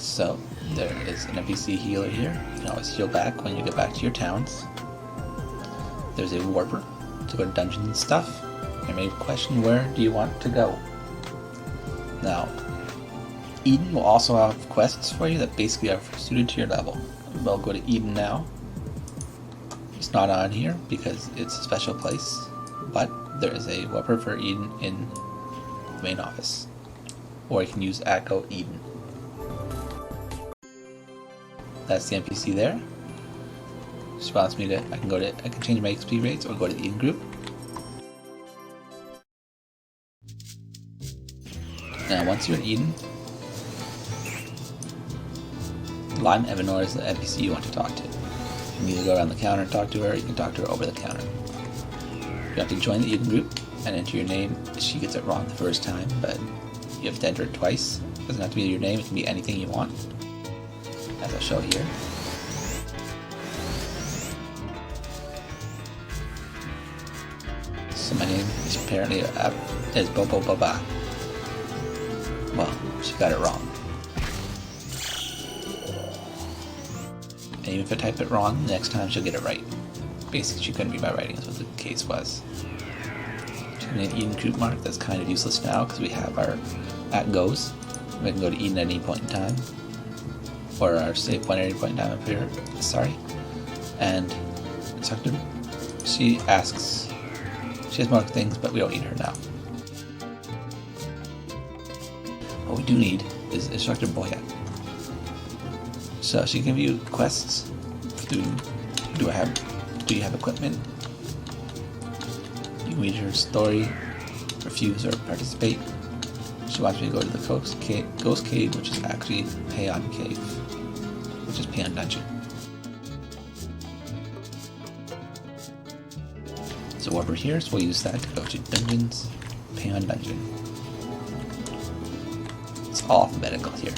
So there is an NPC healer here. You can always heal back when you get back to your towns. There's a warper to go to dungeons and stuff. You may question, where do you want to go? Now, Eden will also have quests for you that basically are suited to your level. We'll go to Eden now. It's not on here because it's a special place, but there is a warper for Eden in the main office. Or you can use Echo Eden. That's the NPC there. She wants me to, I can change my XP rates or go to the Eden group. Now once you're in Eden, Lime Evanor is the NPC you want to talk to. You can either go around the counter and talk to her, or you can talk to her over the counter. You have to join the Eden group and enter your name. She gets it wrong the first time, but you have to enter it twice. It doesn't have to be your name, it can be anything you want, as I'll show here. So my name is apparently is Bobo Baba. Well, she got it wrong. And even if I type it wrong, next time she'll get it right. Basically, she couldn't read my writing, is what the case was. She's an Eden group mark that's kind of useless now because we have our @goes. We can go to Eden at any point in time, or our save point at any point in time up here. Sorry. And she asks. She has more things, but we don't need her now. What we do need is Instructor Boya. So she can give you quests through do you have equipment? You can read her story, refuse or participate. She wants me to go to the Ghost Cave, which is actually Payon Cave, which is Payon Dungeon. So warper here, so we'll use that to go to Dungeons, Payon Dungeon. It's all alphabetical here.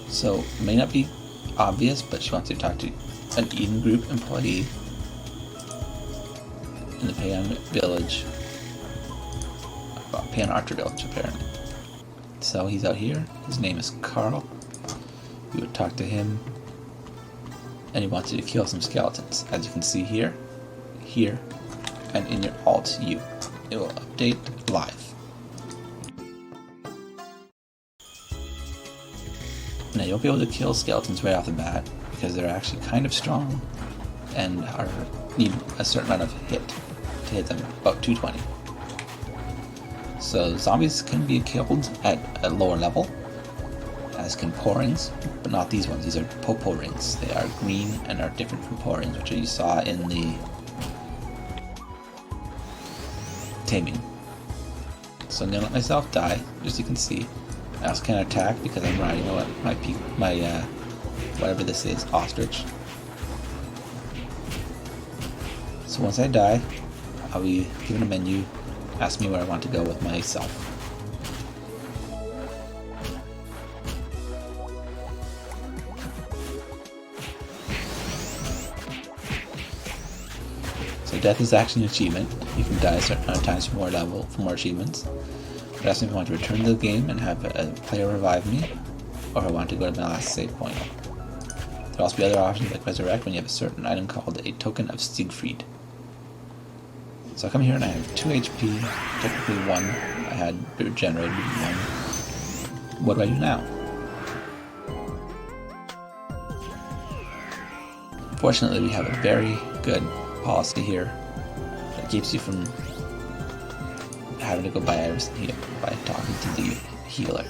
So it may not be obvious, but she wants to talk to an Eden group employee in the Payon village. Payon Archer village, apparently. So he's out here. His name is Carl. We would talk to him, and he wants you to kill some skeletons. As you can see here, and in your Alt U. It will update live. Now you won't be able to kill skeletons right off the bat because they're actually kind of strong and need a certain amount of hit to hit them, about 220. So zombies can be killed at a lower level, as can porrings, but not these ones. These are popo rings. They are green and are different from porrings, which you saw in the taming. So I'm gonna let myself die, as you can see. I also can't attack because I'm riding my whatever this is, ostrich. So once I die, I'll be given a menu, ask me where I want to go with myself. So death is actually an achievement. You can die a certain amount of times for more achievements. It asks me if I want to return to the game and have a player revive me, or if I want to go to my last save point. There will also be other options like resurrect when you have a certain item called a token of Siegfried. So I come here and I have 2 HP, technically 1. I had regenerated 1. What do I do now? Fortunately, we have a very good policy here that keeps you from having to go buy everything here by talking to the healer.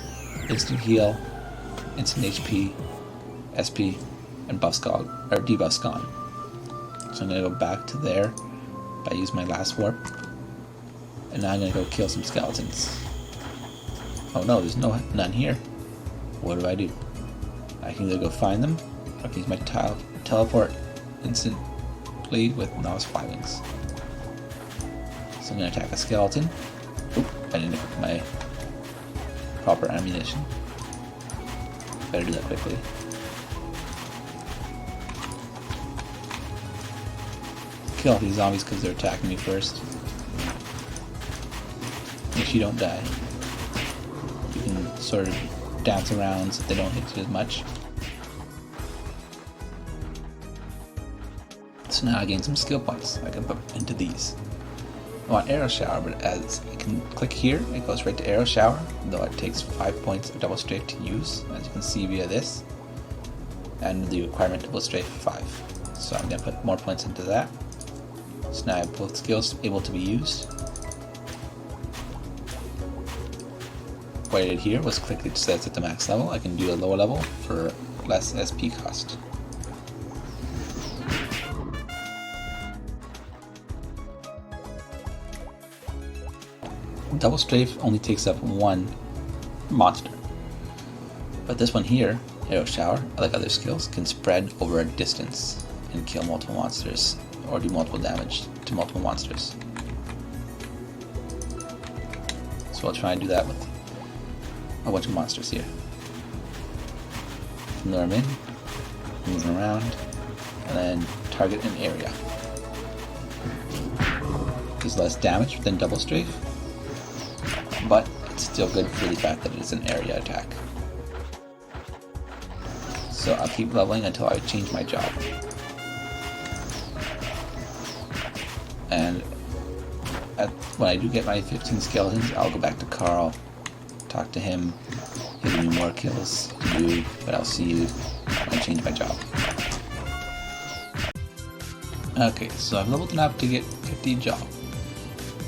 Instant heal, instant HP, SP, and debuff's gone. So I'm gonna go back to there by using my last warp, and now I'm gonna go kill some skeletons. Oh no, there's none here. What do? I can either go find them, or I can use my teleport instantly with Novice Flywings. So I'm gonna attack a skeleton. Oop, I didn't equip my proper ammunition. Better do that quickly. Kill these zombies because they're attacking me first. Make sure you don't die. You can sort of dance around so they don't hit you as much. So now I gain some skill points I can put into these. I want Arrow Shower, but as I can click here, it goes right to Arrow Shower, though it takes 5 points of Double Strafe to use, as you can see via this, and the requirement Double Strafe 5. So I'm going to put more points into that. So now I have both skills able to be used. What I did here was click it says at the max level. I can do a lower level for less SP cost. Double Strafe only takes up one monster, but this one here, Arrow Shower, like other skills, can spread over a distance and kill multiple monsters or do multiple damage to multiple monsters. So I'll try and do that with a bunch of monsters here. Lure them in, moving around, and then target an area. Does less damage than Double Strafe, but it's still good for the fact that it's an area attack. So I'll keep leveling until I change my job. And when I do get my 15 skeletons, I'll go back to Carl, talk to him, give me more kills to do, but I'll see you when I change my job. Okay, so I've leveled enough to get 50 job.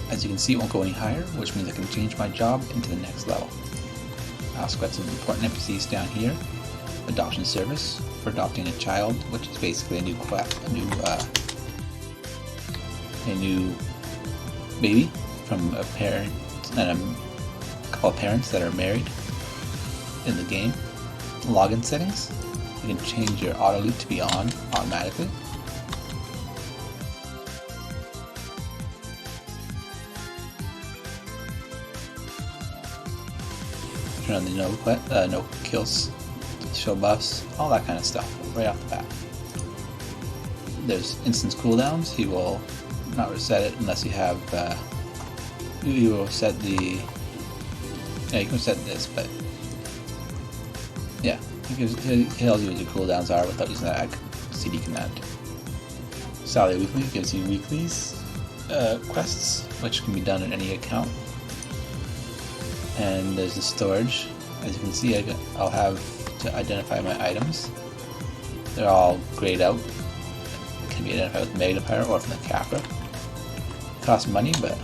As you can see, it won't go any higher, which means I can change my job into the next level. I also got some important NPCs down here. Adoption service for adopting a child, which is basically a new baby from a parent and a couple of parents that are married in the game. Login settings, you can change your auto loot to be on automatically. Turn on the no kills, show buffs, all that kind of stuff right off the bat. There's instance cooldowns. He will not reset it unless you have. You will set the. Yeah, you can set this, but yeah, he tells you what your cooldowns are without using that CD command. Salary Weekly gives you weeklies quests, which can be done in any account. And there's the storage. As you can see, I'll have to identify my items. They're all grayed out. It can be identified with magnifier or from the capper. It costs money, but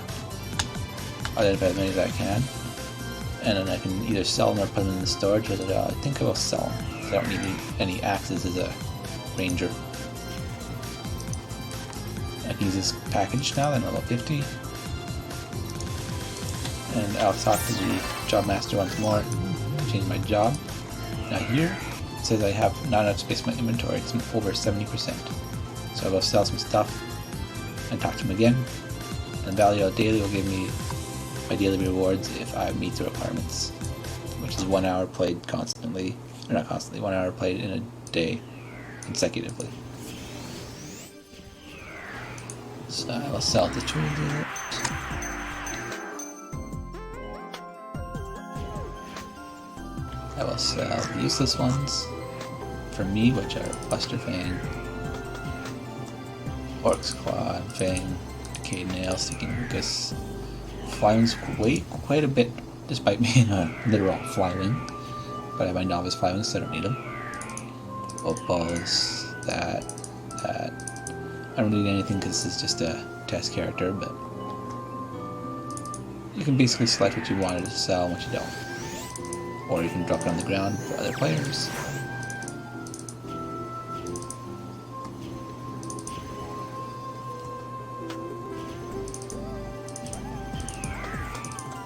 I'll identify as many as I can. And then I can either sell them or put them in the storage, or I think I will sell them, because I don't need any axes as a ranger. I can use this package now, then level 50. And I'll talk to the job master once more, change my job. Now here, it says I have not enough space in my inventory, it's over 70%. So I'll go sell some stuff and talk to him again. And Value Daily will give me my daily rewards if I meet the requirements, which is 1 hour played constantly, or not constantly, 1 hour played in a day consecutively. So I will sell the tool. I will sell the useless ones for me, which are Buster Fang, Orc's Claw, Fang, Decayed Nail, Sticking Mucus. Flywings quite a bit, despite being a literal flywing, but I have my novice flywings, so I don't need them. Both balls, that. I don't need anything because this is just a test character, but you can basically select what you wanted to sell and what you don't. Or you can drop it on the ground for other players.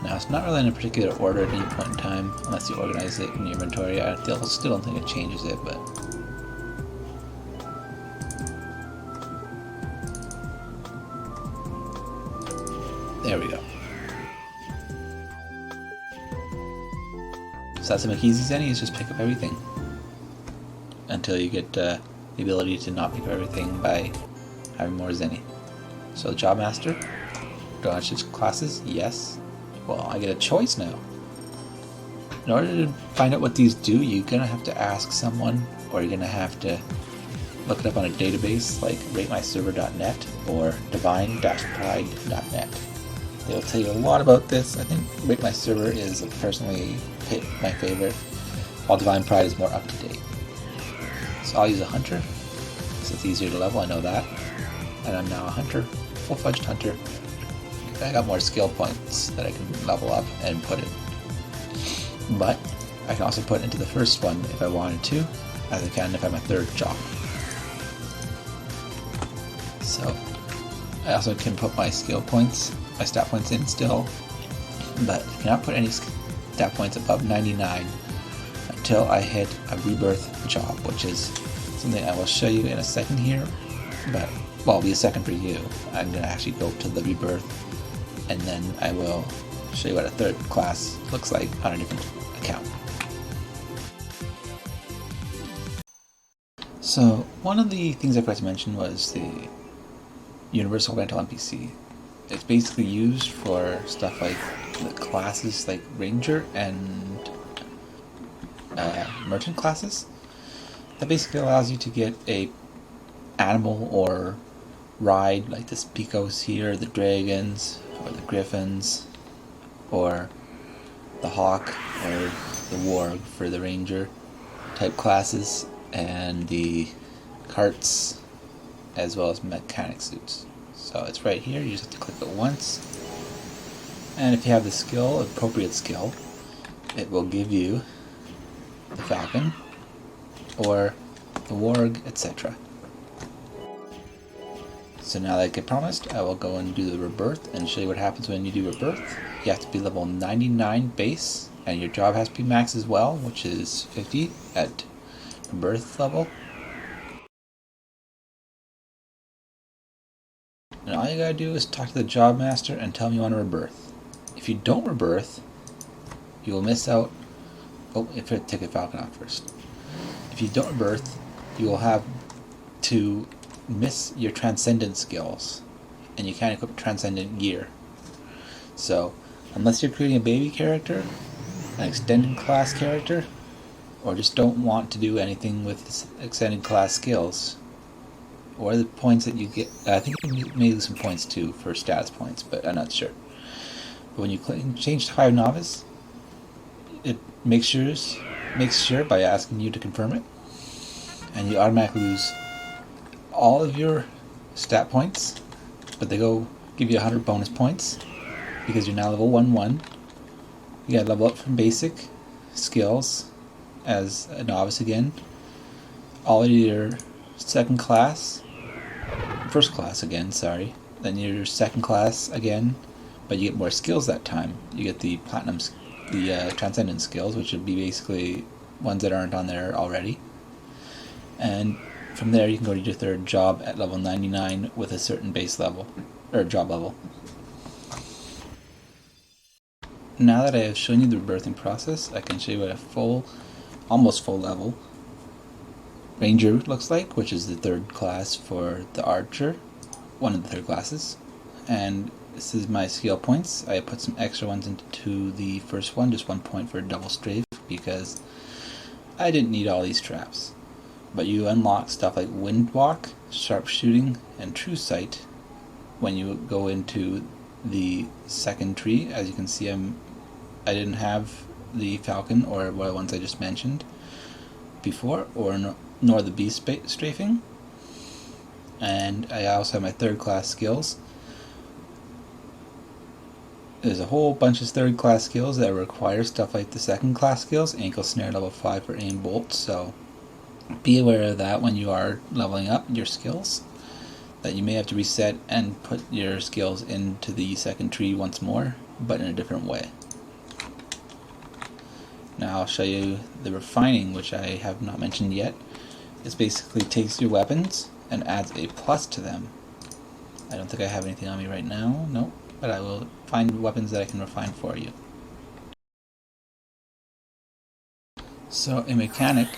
Now it's not really in a particular order at any point in time, unless you organize it in your inventory. I still don't think it changes it, but there we go. So that's to make easy Zenny, is just pick up everything until you get the ability to not pick up everything by having more Zenny. So the Job Master, do I switch classes? Yes. Well, I get a choice now. In order to find out what these do, you're going to have to ask someone, or you're going to have to look it up on a database like ratemyserver.net or divine-pride.net. They'll tell you a lot about this. I think Rate My Server is personally my favorite, while Divine Pride is more up to date. So I'll use a hunter, so it's easier to level, I know that. And I'm now a hunter, full-fledged hunter. I got more skill points that I can level up and put in. But I can also put into the first one if I wanted to, as I can if I'm a third job. So I also can put my skill points, my stat points in still, but I cannot put any stat points above 99 until I hit a rebirth job, which is something I will show you in a second here, but well, it'll be a second for you. I'm going to actually go to the rebirth, and then I will show you what a third class looks like on a different account. So one of the things I forgot to mention was the Universal Rental NPC. It's basically used for stuff like the classes like Ranger and Merchant classes. That basically allows you to get a animal or ride like the Picos here, the dragons, or the griffins, or the hawk, or the warg for the ranger type classes, and the carts, as well as mechanic suits. So it's right here, you just have to click it once, and if you have the skill, appropriate skill, it will give you the falcon, or the warg, etc. So now like I promised, I will go and do the rebirth and show you what happens when you do rebirth. You have to be level 99 base, and your job has to be max as well, which is 50 at rebirth level. And all you gotta do is talk to the job master and tell him you want to rebirth. If you don't rebirth, you will miss out. Oh, you have to take a falcon off first. If you don't rebirth, you will have to miss your transcendent skills, and you can't equip transcendent gear. So unless you're creating a baby character, an extended class character, or just don't want to do anything with extended class skills, or the points that you get, I think you may lose some points too for status points, but I'm not sure. But when you change to High Novice, it makes sure by asking you to confirm it, and you automatically lose all of your stat points, but they go give you 100 bonus points because you're now level 1-1. You gotta level up from basic skills as a novice again, all of your first class again, sorry, then your second class again, but you get more skills that time. You get the platinum, the transcendent skills, which would be basically ones that aren't on there already, and from there you can go to your third job at level 99 with a certain base level, or job level. Now that I have shown you the rebirthing process, I can show you what a almost full level Ranger looks like, which is the third class for the Archer, one of the third classes. And this is my skill points. I put some extra ones into the first one, just 1 point for a double strafe, because I didn't need all these traps. But you unlock stuff like Windwalk, Sharpshooting, and True Sight when you go into the second tree. As you can see, I didn't have the Falcon or the ones I just mentioned before, nor the Beast Strafing. And I also have my third class skills. There's a whole bunch of third class skills that require stuff like the second class skills, Ankle Snare level 5 for aim bolt, so be aware of that when you are leveling up your skills, that you may have to reset and put your skills into the second tree once more, but in a different way. Now I'll show you the refining, which I have not mentioned yet. It basically takes your weapons and adds a plus to them. I don't think I have anything on me right now, nope, but I will find weapons that I can refine for you. So a mechanic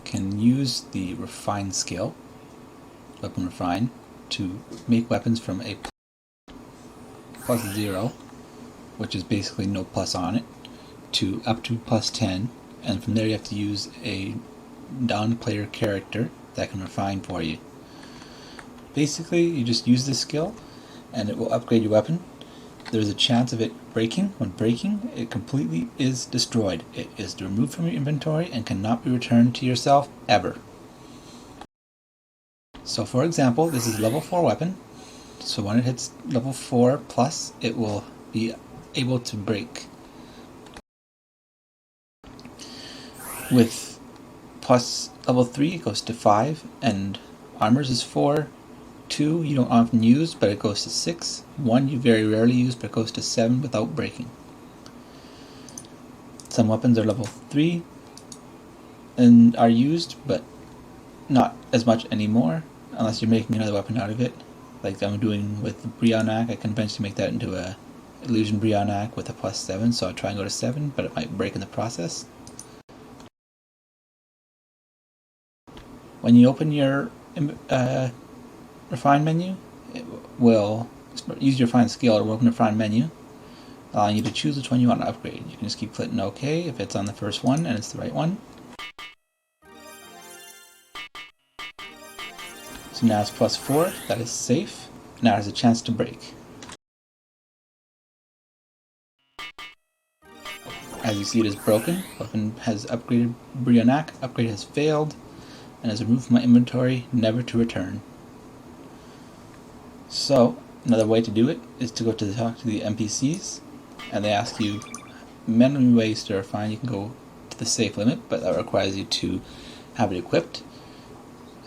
can use the refine skill, weapon refine, to make weapons from a +0, which is basically no plus on it, to up to +10, and from there you have to use a non-player character that can refine for you. Basically, you just use this skill and it will upgrade your weapon. There's a chance of it breaking. When breaking, it completely is destroyed. It is removed from your inventory and cannot be returned to yourself ever. So for example, this is level 4 weapon. So when it hits level 4 plus, it will be able to break. With plus level 3, it goes to 5, and armors is 4. 2 you don't often use, but it goes to 6. 1 you very rarely use, but it goes to 7 without breaking. Some weapons are level 3 and are used, but not as much anymore, unless you're making another weapon out of it. Like I'm doing with the Brionac, I can eventually make that into a Illusion Brionac with a +7, so I'll try and go to 7, but it might break in the process. When you open your refine menu, it will use your refine skill to open the refine menu, allowing you to choose which one you want to upgrade. You can just keep clicking OK if it's on the first one and it's the right one. So now it's +4, that is safe. Now it has a chance to break. As you see, it is broken. Weapon has upgraded Brionac, upgrade has failed, and is removed from my inventory, never to return. So, another way to do it is to go to talk to the NPCs, and they ask you many ways to refine. You can go to the safe limit, but that requires you to have it equipped.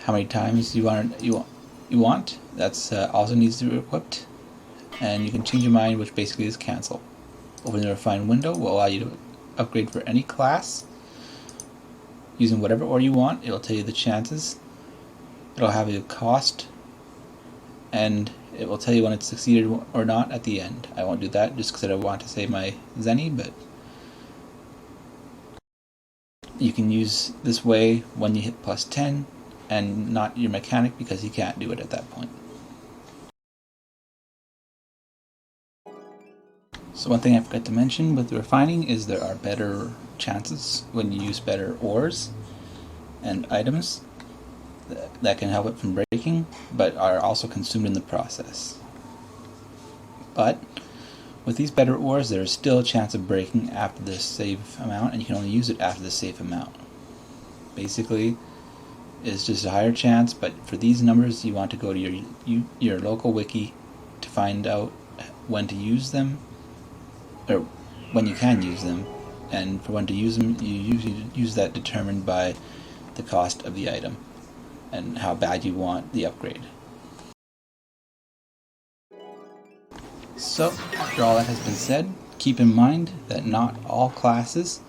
How many times you want, that's also needs to be equipped, and you can change your mind, which basically is cancel. Open the refine window will allow you to upgrade for any class using whatever order you want. It'll tell you the chances. It'll have a cost, and it will tell you when it's succeeded or not at the end. I won't do that just because I don't want to save my Zenny, but you can use this way when you hit +10 and not your mechanic, because you can't do it at that point. So one thing I forgot to mention with the refining is there are better chances when you use better ores and items that can help it from breaking, but are also consumed in the process. But with these better ores, there is still a chance of breaking after the safe amount, and you can only use it after the safe amount. Basically, it's just a higher chance, but for these numbers, you want to go to your local wiki to find out when to use them, or when you can use them, and for when to use them, you usually use that determined by the cost of the item and how bad you want the upgrade. So, after all that has been said, keep in mind that not all classes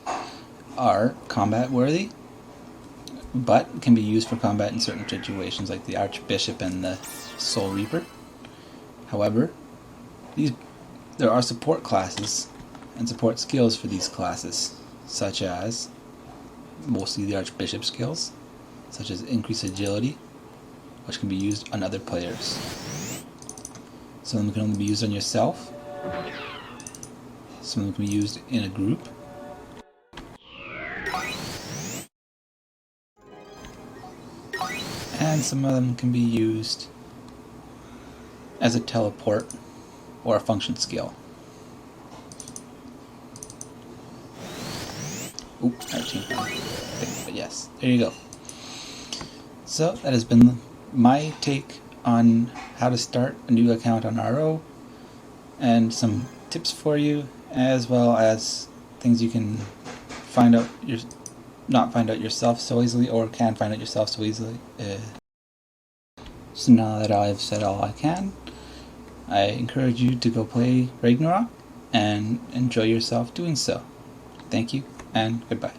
are combat worthy, but can be used for combat in certain situations, like the Archbishop and the Soul Reaper. However, there are support classes and support skills for these classes, such as mostly the Archbishop skills, such as increased agility, which can be used on other players. Some of them can only be used on yourself, some of them can be used in a group, and some of them can be used as a teleport or a function skill. Oop, I changed my thing, but yes, there you go. So that has been my take on how to start a new account on RO, and some tips for you, as well as things you can not find out yourself so easily, or can find out yourself so easily. So now that I've said all I can, I encourage you to go play Ragnarok and enjoy yourself doing so. Thank you, and goodbye.